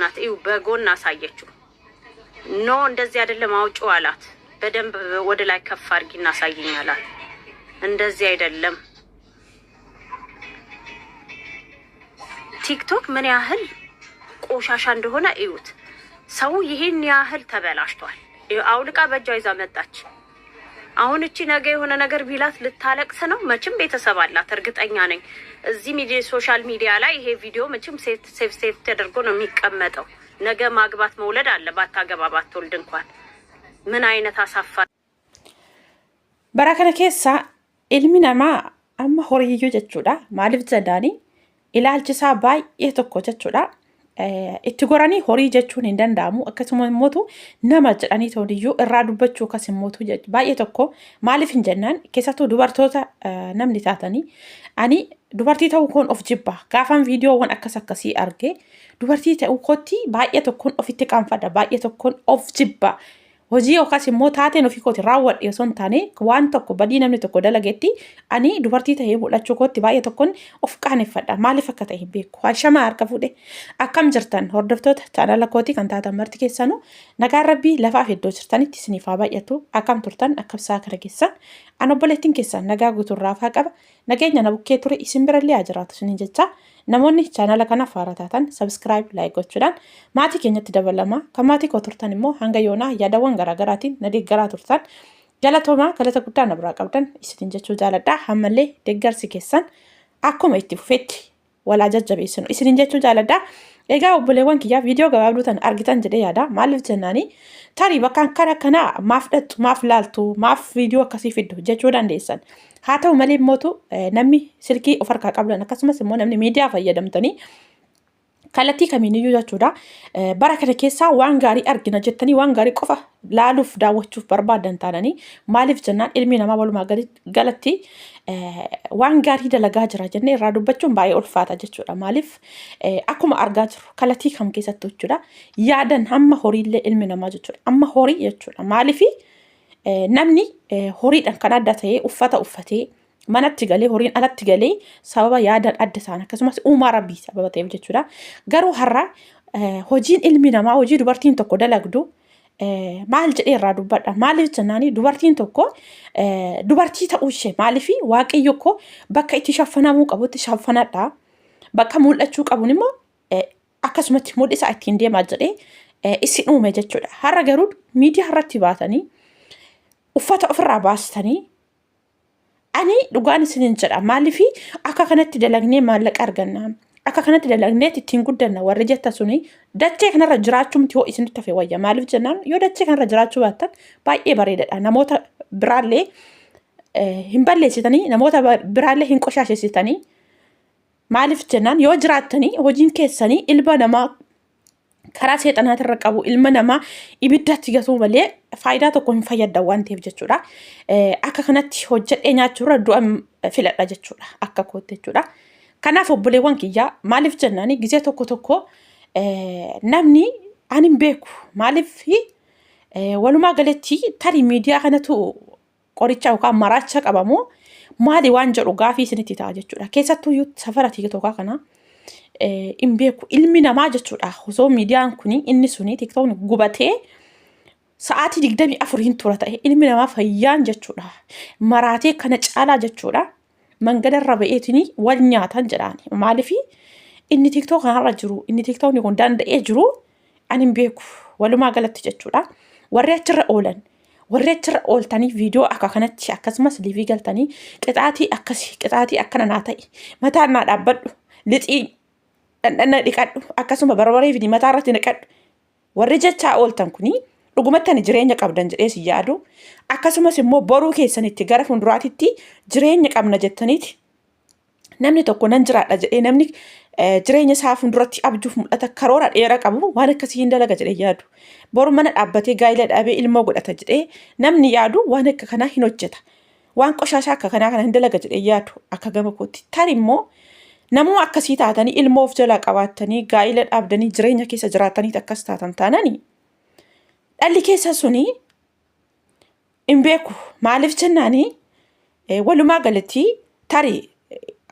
ናት። እዩ በጎን አሳየችው። ኖ እንደዚህ አይደለም አውጪው አላት። በደንብ ወደ ላይ ከፍ አድርጊና አሳይኝ አላት። እንደዚህ አይደለም። ቲክቶክ ምን ያህል ቆሻሻ እንደሆነ እዩት። ሰው ይሄን ያህል ተበላሽቷል። አውልቃ በእጇ ይዛ መጣች። አሁን እቺ ነገ የሆነ ነገር ቢላት ልታለቅስ ነው። መቼም ቤተሰብ አላት እርግጠኛ ነኝ። እዚህ ሚዲያ ሶሻል ሚዲያ ላይ ይሄ ቪዲዮ መቼም ሴፍ ተደርጎ ነው የሚቀመጠው። ነገ ማግባት መውለድ አለ። ባታገባ ባትወልድ እንኳን ምን አይነት አሳፋሪ በራከነ ኬሳ ilmi namaa amma horiyyuu jechuudha. Maaliif jedhaani ilaalchisaa baay'ee tokko jechuudha. Itti goranii horii jechuun hin danda'amu. Akkasuma immoo nama jedhanii toniyyuu irraa dubbachuu akkas immoo baay'ee tokko maaliif hin jennaan keessattuu dubartoota namni taatanii ani dubartii ta'uu koon of jibba. Gaafan viidiyoowwan akkas akkasii arge dubartii ta'uu kootti baay'ee tokkoon ofitti qaanfadha. Baay'ee tokkoon of jibba. Hojii yookaas immoo taateen ofii kooti raawwadhe osoo hin taane waan tokko badii namni tokko dalagetti ani dubartii ta'ee mul'achuu kootti baay'ee tokkoon of qaaneffadha. Maaliif akka ta'e hin beeku. Hashamaa harka fuudhe akkam jirtan hordoftoota chaanala kootii kan taatan marti keessanuu nagaan rabbii lafaaf iddoo jirtanitti isiniif haa baay'atu. Akkam turtan akkabsaa kana keessan an obboleettiin keessan nagaa guuturraa faa qaba. Nageenya na bukkee ture isin birallee haa jiraatu isiniin jecha. Namoonni chaanala kana faara taatan subscribe like gochuudhaan maatii keenyatti dabalama. Kan maatii koo turtan immoo hanga yoonaa yaadawwan garaagaraatiin na deeggaraa turtan galatoomaa galata guddaa na biraa qabdan isiniin jechuu jaaladha. Ammallee deeggarsi keessan akkuma itti fufetti walaa jajjabeessinu isiniin jechuu jaaladha. Egaa obboleewwan kiyyaa viidiyoo gabaabduu tan argitan jedhee yaada. Maaliif jennaani tarii bakka kana maaf dhattu maaf laaltu maaf viidiyoo akkasii fiddu jechuu dandeessan. Haa ta'u malee immoo namni silkii of harkaa qabdan akkasumas immoo namni miidiyaa fayyadamtanii kallattii kamiiniyyuu jechuudha. Bara kana keessaa waan gaarii argina jettanii waan gaarii qofa laaluuf daawwachuuf barbaadan taananii maaliif jennaan ilmi namaa walumaa galatti waan gaarii dalagaa jira jennee irraa dubbachuun baay'ee ulfaata jechuudha. Maaliif akkuma argaa jiru kallattii kam keessatti jechuudha yaadan hamma horiillee ilmi namaa jechuudha. Amma horii jechuudha. Maaliif namni horiidhaan kan adda ta'ee uffata uffatee manatti galee horiin alatti galee sababa yaadan adda ta'an akkasumas uumaa rabbii sababa ta'eef jechuudha. Garuu har'a hojiin ilmi namaa hojii dubartiin tokko dalagdu maal jedhee irraa dubbadha. Maaliif jennaani dubartiin tokko dubartii ta'uu ishee maaliif waaqayyo koo bakka itti shaffanamuu qabutti shaffanadha. Bakka mul'achuu qabuun immoo akkasumatti mul'isa ittiin deemaa jedhee isin uume jechuudha. Har'a garuu miidiyaa irratti baatanii uffata ofirraa baastanii ani dhugaan isiniin jedha. Maaliif akka kanatti dalagnee maallaqa arganna akka kanatti dalagnee ittiin guddanna warri jetta suni dachee kanarra jiraachuumti hoo isinitti hafe wayya. Maaliif jennaan yoo dachee kanarra jiraachuu baattan baay'ee bareedadha. Namoota biraallee hin balleessitanii namoota biraallee hin qoshaashessitanii maaliif jennaan yoo jiraattanii hojiin keessanii ilma namaa karaa seexanaatirra qabu ilma namaa ibiddatti gatuu malee faayidaa tokko hin fayyaddan waan ta'eef jechuudha. Akka kanatti hojjedhee nyaachuurra du'a filadha jechuudha. Akka kootti jechuudha. Kanaaf obboleewwan kiyyaa maaliif jennaani gisee tokko namni ani hin beeku maaliif walumaa galatti tarii miidiyaa kanatu qoricha yookaan maraacha qabamu maali waan jedhu gaafii isinitti ta'a jechuudha. Keessattuu safara tiktookaa kana in beeku ilmi namaa jechuudha. Osoo miidiyaan kuni inni suni tiktookni gubatee sa'aatii 24 hin tura ta'e ilmi namaa fayyaan jechuudha. Maraatee kana caalaa jechuudha. Mangadarra ba'eetini wal nyaatan jedhaani. Maaliif inni tiktook kanarra jiru inni tiktookni kun danda'ee jiru ani hin beeku walumaa galatti jechuudha. Warri achirra oolan warri achirra ooltanii viidiyoo akka kanatti akkasumas liivii galtanii qixaatii akkasii qixaatii akkana naa ta'e mataan naa dhaabbadhu lixii dhandhanna dhiqadhu akkasuma barbaree fi mataa irratti naqadhu warri jechaa ooltan kuni dhugumatti ani jireenya qabdan jedhee si yaadu akkasumas immoo boruu keessanitti gara fuulduraatitti jireenya qabna jettaniiti namni tokko nan jiraadha jedhee namni jireenya isaa fuulduratti abjuuf mul'ata karoora dheeraa qabu waan akkasii hin dalaga jedhee yaadu boru mana dhaabbatee gaa'ila dhaabee ilmoo godhata jedhee namni yaadu waan akka kanaa hin hojjeta waan qoshaashaa akka kanaa kana hin dalaga jedhee yaadu akka gama kootti tan immoo namuu akkasii taatanii ilmoo of jalaa qabaattanii gaa'ila dhaabdanii jireenya keessa jiraatanii akkas taatan taananii dhalli keessa suni hin beeku maaliif jennaani walumaa galatti tarii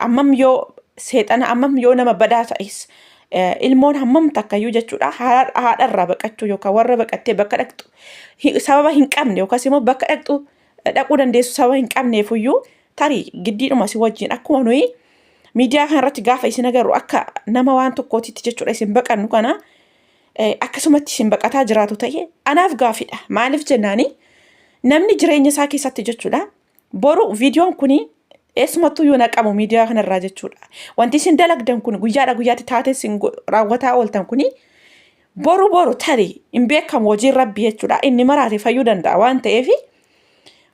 ammam yoo seexana ammam yoo nama badaa ta'es ilmoon hammam takkayyuu jechuudha haadharraa baqachuu yookaan warra baqattee bakka dhaqxu sababa hin qabne yookaas immoo bakka dhaqxu dhaquu dandeessu sababa hin qabneefuyyuu tarii giddiidhuma si wajjin akkuma nuyi miidiyaa kanarratti gaafa isin agarru akka nama waan tokkootitti jechuudha isin baqannu kana akkasumatti isin baqataa jiraatu ta'e anaaf gaafidha. Maaliif jennaani namni jireenya isaa keessatti jechuudha boru viidiyoon kuni eessumattuu yoo naqamu miidiyaa kanarraa jechuudha. Wanti isin dalagdan kun guyyaadha guyyaatti taatee isin raawwataa ooltan kuni boru tarii hin beekamu hojiin rabbi jechuudha. Inni maraate fayyuu danda'a waan ta'eef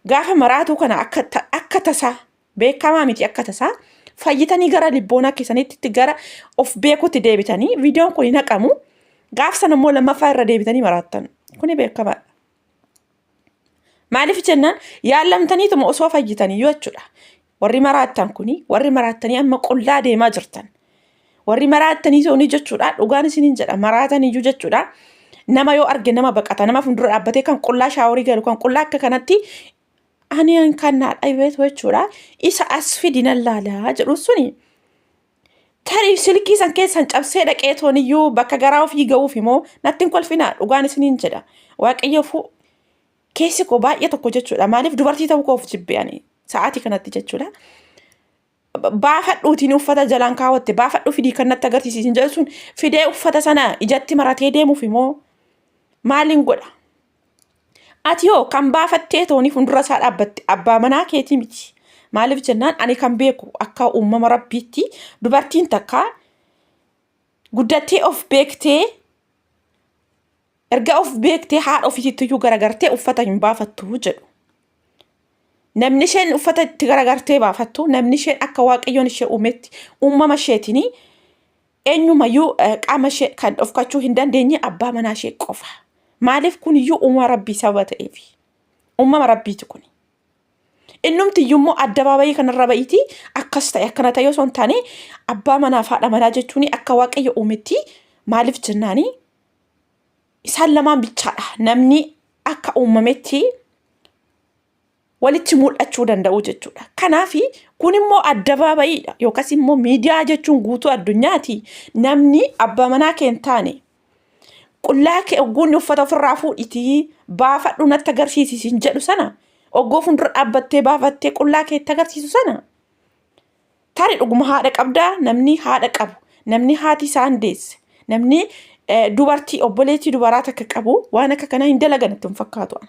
gaafa maraatu kana akka tasaa beekamaa miti akka tasaa fayyitanii gara libboona keessanitti gara of beekutti deebitanii viidiyoon kun naqamu gaafa sana immoo lammaffaa irra deebitanii maraattan kuni beekamaadha. Maaliif jennaan yaallamtaniituma osoo fayyitanii yoo jechuudha. Warri maraattan kuni warri maraattanii amma qullaa deemaa jirtan warri maraattanii soonii jechuudha dhugaan isiniin jedha maraataniyyuu jechuudha. Nama yoo arge nama baqata nama fuuldura dhaabbatee kan qullaa shaaworii galu kan qullaa akka kanatti ani kan dhaabbeetu jechuudha. Isa as fidinan laalaa jedhu suni tarii silkii san keessan cabsee dhaqee tooniyyuu bakka garaa ofii ga'uuf immoo natti hin kolfinaa dhugaan isiniin jedha. Waaqayyoo keessi koo baay'ee tokko jechuudha. Maaliif dubartii ta'uu koof jibbeani sa'aatii kanatti jechuudha. Baafadhuutiin uffata jalaan kaawwatte baafadhuu fidii kan natti agarsiisin jedhu sun fidee uffata sana ijatti maratee deemuuf immoo maaliin godha? Ati yoo kan baafattee tooni fuuldura isaa dhaabbatte abbaa manaa keetii miti. Maaliif jennaan ani kan beeku akka uumama rabbiitti dubartiin takka guddattee of beektee erga of beektee haadha ofiitiyyuu garagartee uffata hin baafattu jedhu. Namni isheen uffata itti garagartee baafattu namni isheen akka waaqayyoon ishee uumetti uumama isheetiin eenyumayyuu qaama ishee kan dhofkachuu hin dandeenye abbaa manaa ishee qofa. Maaliif kun iyyuu uumama rabbii sababa ta'eef uumama rabbiiti kun. Innumti iyyuu addabaabayii kanarra ba'iiti akkas ta'e akkana ta'e osoo hin taane abbaa manaa fi haadha manaa jechuun akka waaqayyo uumetti maaliif jennaani isaan lamaan bichaadha. Namni akka uumametti walitti mul'achuu danda'u jechuudha. Kanaaf kun immoo addabaabayiidha yookaas immoo miidiyaa jechuun guutuu addunyaati. Namni abbaa manaa kee hin taane qullaa kee ogguun uffata ofirraa fuudhitii baafadhu natti agarsiisisin jedhu sana oggoo fuuldura dhaabbattee baafattee qullaa kee itti agarsiisu sana tarii dhuguma haadha qabdaa namni haadha qabu namni haati isaan deesse namni dubartii obboleettii dubaraa takka qabu waan akka kanaa hin dalagan itti hin fakkaatu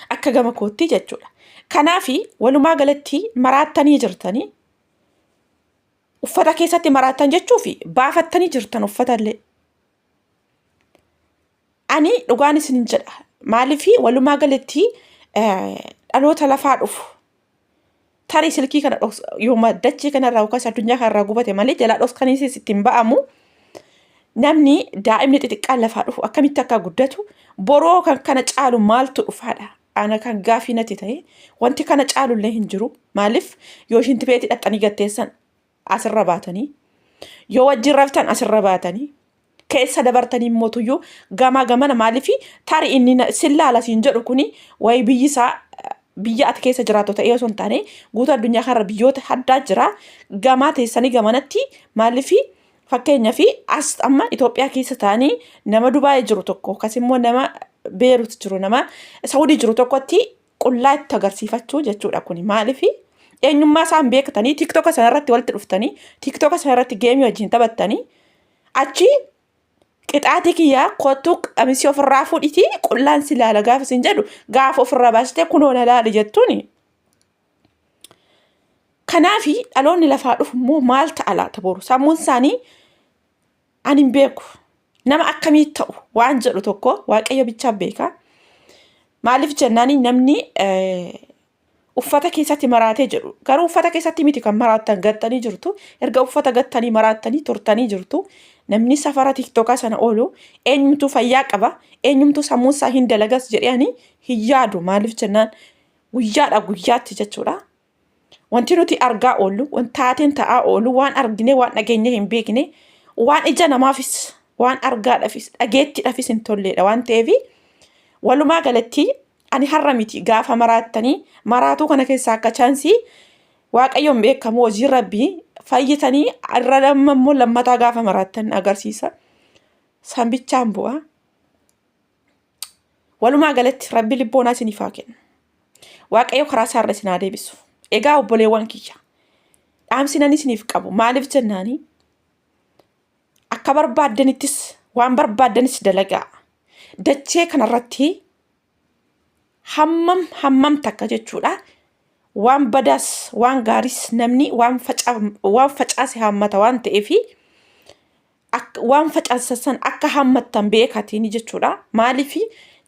akka gama kootti jechuudha. Kanaaf walumaa galatti maraattanii jirtanii uffata keessatti maraattan jechuufi baafattanii jirtan uffatallee. Ani dhugaan isinin jedha maaliif walumaa galatti dhaloota lafaa dhufu tarii silkii kana yoo maddachii kanarraa yookaas addunyaa kanarraa gubate malee jalaa dhoksaniisis ittiin ba'amu namni daa'imni xixiqqaan lafaa dhufu akkamitti akka guddatu boroo kan kana caalu maaltu dhufaadha. Ana kan gaafii natti ta'e wanti kana caalullee hin jiru. Maaliif yoo ishiin tipeetii dhaxxanii gatteessan asirra baatanii yoo wajjin raftan asirra baatanii keessa dabartanii mootuyyuu gamaa gamana maaliif tarii inni sillaala siin jedhu kuni wayi biyya ati keessa jiraatu ta'ee osoo hin taane guutuu addunyaa kanarra biyyoota addaa jira gamaa teessanii gamanatti maaliif fakkeenyaaf as amma Itoophiyaa keessa taanii nama Dubaayii jiru tokko yookaas immoo nama Beerut jiru nama Saawudii jiru tokkotti qullaa itti agarsiifachuu jechuudha kuni maaliif eenyummaa isaan beektanii TikTok sanarratti walitti dhuftanii TikTok sanarratti geemii wajjin taphattanii achi qixaatii kiyyaa kottuu qamisii ofirraa fuudhitii qullaan si ilaala gaafa isin jedhu gaafa ofirraa baastee kunoo na ilaali jettuuni. Kanaaf dhaloonni lafaa dhufu immoo maal ta'a laata boru sammuun isaanii ani hin beeku nama akkamii ta'u waan jedhu tokko waaqayyo bichaa beeka. Maaliif jennaani namni uffata keessatti maraatee jedhu garuu uffata keessatti miti kan maraattan gattanii jirtu erga uffata gattanii maraattanii turtanii jirtu. Namni safara TikTokaa sana oolu eenyumtuu fayyaa qaba eenyumtuu sammuun isaa hin dalagas jedhanii hin yaadu. Maaliif jennaan guyyaadha guyyaatti jechuudha. Wanti nuti argaa oolu wanti taateen ta'aa oolu waan argine waan dhageenye hin beekne waan ija namaafis waan argaadhaafis dhageettiidhaafis hin tolleedha waan ta'eef walumaa galatti ani har'a miti gaafa maraattanii maraatuu kana keessaa akka chaansii waaqayyoon beekamu hojii rabbii fayyitanii irra lammamoo lammataa gaafa maraattan agarsiisa. San bichaan bu'a. Walumaa galatti rabbi libboonaa isiniif haa kennu. Waaqayyo karaa isaarra isin haa deebisu. Egaa obboleewwan kiyya dhaamsinan isiniif qabu maaliif jennaani akka barbaaddanittis waan barbaaddanis dalagaa. Dachee kanarratti hammam takka jechuudha. Waan badaas waan gaaris namni waan facaase hammata waan ta'eefi waan facaasan akka hammattan beekatiin jechuudha. Maaliif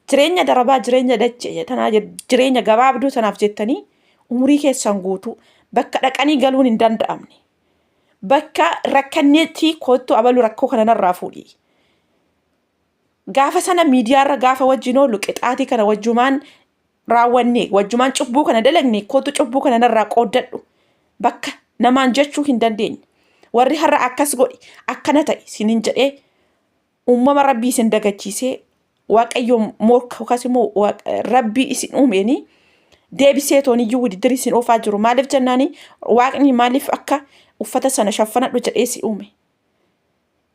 jireenya darabaa jireenya dachee tanaa jireenya gabaabduu tanaaf jettanii umurii keessan guutuu bakka dhaqanii galuun hin danda'amne. Bakka rakkanneetti kootu abalu rakkoo kana narraa fuudhi. Gaafa sana miidiyaarra gaafa wajjin oolu qixaatii kana wajjumaan raawwanne wajjumaan cubbuu kana dalagne kootu cubbuu kana narraa qooddadhu. Bakka namaan jechuu hin dandeenye. Warri har'a akkas godhi akkana ta'e sinin jedhee uumama rabbii isin dagachiisee waaqayyo morka yookaas immoo rabbii isin uumeeni deebisee tooniyyuu widdirii isin oofaa jiru. Maaliif jennaani waaqni maaliif akka uffata sana shaffanadhu jedhee si uume.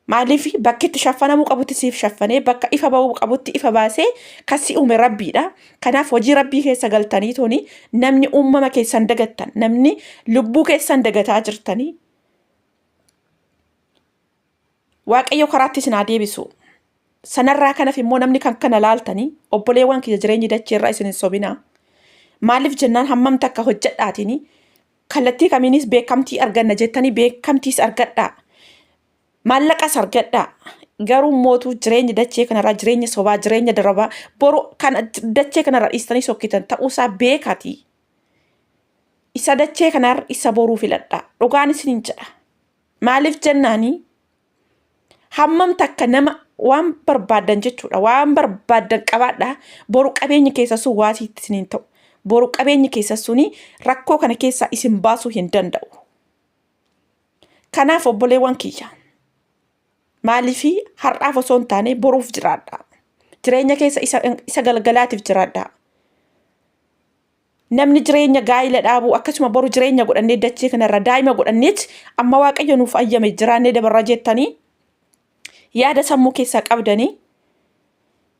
Maaliif bakki itti shaffanamuu qabutti siif shaffanee bakka ifa ba'uu qabutti ifa baasee kasi uume rabbiidha. Kanaaf hojii rabbii keessa galtanii tooni namni uumama keessan dagattan namni lubbuu keessan dagataa jirtanii waaqayyo karaatti isin haa deebisu. Sanarraa kanaaf immoo namni kan kana laaltanii obboleewwan kiyya jireenyi dacheerraa isin hin sobinaa. Maaliif jennaan hammam takka hojjedhaatini kallattii kamiinis beekamtii arganna jettanii beekamtiis argadhaa. Maallaqas argadhaa. Garuu mootuu jireenyi dachee kanarraa jireenya sobaa jireenya darabaa boru kana dachee kanarraa dhiistanii sokkitan ta'uusaa beekaatii. Isa dachee kanarra isa boruu filadhaa. Dhugaan isiniin jedha. Maaliif jennaanii hammam takka nama waan barbaadan jechuudha. Waan barbaadan qabaadhaa. Boru qabeenyi keessa sun waasiitti isiniin ta'u. Boru qabeenyi keessa suni rakkoo kana keessaa isin baasuu hin danda'u. Kanaaf obboleewwan kiyya maaliifi har'aaf osoo hin taane boruuf jiraadha. Jireenya keessa isa galgalaatiif jiraadha. Namni jireenya gaa'ila dhaabuu akkasuma boru jireenya godhannee dachee kanarra daa'ima godhanneet amma waaqayyo nuuf ayyame jiraannee dabarra jettanii yaada sammuu keessaa qabdanii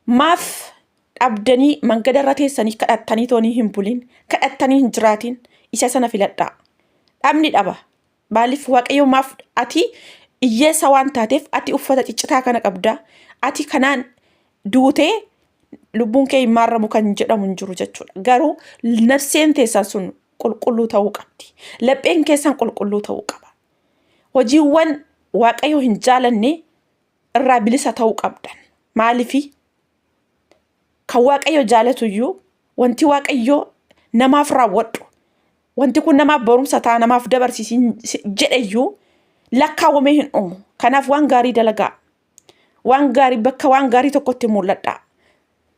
maaf dhabdanii mangadarra teessanii kadhattanii toonii hin bulin kadhattanii hin jiraatin isa sana filadhaa. Dhabni dhaba. Maaliif waaqayyo maaf ati iyyeessa waan taateef ati uffata ciccitaa kana qabdaa. Ati kanaan duutee lubbuun kee hin maarramu kan jedhamu hin jiru jechuudha. Garuu nafseen teessan sun qulqulluu ta'uu qabdi. Lapheen keessan qulqulluu ta'uu qaba. Hojiiwwan waaqayyo hin jaalanne irraa bilisa ta'uu qabdan. Maaliif kan waaqayyo jaalatuyyuu wanti waaqayyo namaaf raawwadhu wanti kun namaaf barumsa ta'a namaaf dabarsiisin jedheyyuu lakkaawwamee hin uumu. Kanaaf waan gaarii dalagaa. Waan gaarii bakka waan gaarii tokkotti mul'adhaa.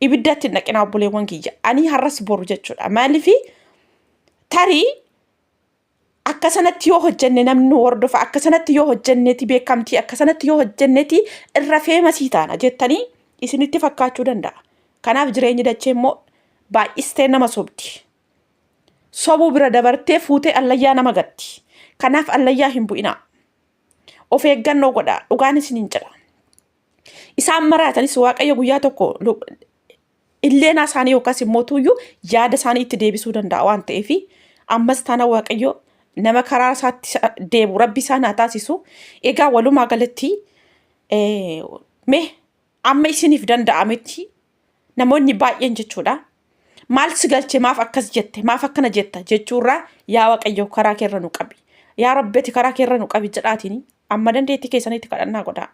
Ibiddatti naqinaa obboleewwan kiyya. Ani har'as boru jechuudha. Maaliif tarii akka sanatti yoo hojjenne namni hordofa akka sanatti yoo hojjenneeti beekamtii akka sanatti yoo hojjenneeti irra feemasii taana jettanii isinitti fakkaachuu danda'a. Kanaaf jireenyi dachee immoo baay'istee nama sobdi. Sobuu bira dabartee fuutee allayyaa nama gatti. Kanaaf allayyaa hin bu'inaa. Of eeggannoo godhaa. Dhugaan isiniin jedha. Isaan maraatanis waaqayyo guyyaa tokko illeenaa isaanii yookaas immoo tuyyuu yaada isaanii itti deebisuu danda'a waan ta'eef ammas taana waaqayyo nama karaa isaatti deebu rabbi isaan haa taasisu. Egaa walumaa galatti mee amma isiniif danda'ametti namoonni baay'een jechuudha. Maal si galche maaf akkas jette maaf akkana jetta jechuurraa yaa waaqayyo karaa keerra nu qabi. Yaa rabbeeti karaa keerra nu qabi jedhaatiin amma dandeettii keessanitti kadhannaa godhaa.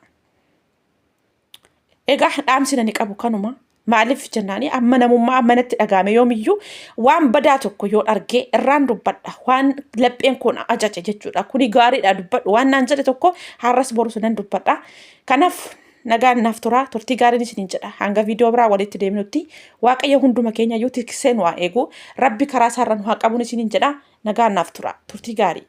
Egaa dhaamsina ni qabu kanuma. Maaliif jennaani amma namummaa ammanatti dhagaame yoomiyyuu waan badaa tokko yoo argee irraan dubbadha. Waan lapheen kun ajaja jechuudha. Kuni gaariidha dubbadhu. Waan naan jedhe tokko har'as boru sunan dubbadha. Kanaaf nagaan naaf tura. Turtii gaariin isiniin jedha. Hanga viidiyoo biraa walitti deemnutti waaqayyo hunduma keenya yoo tiksee nu haa eegu. Rabbi karaa isaarra nu haa qabuun isiniin jedha. Nagaan naaf tura. Turtii gaarii.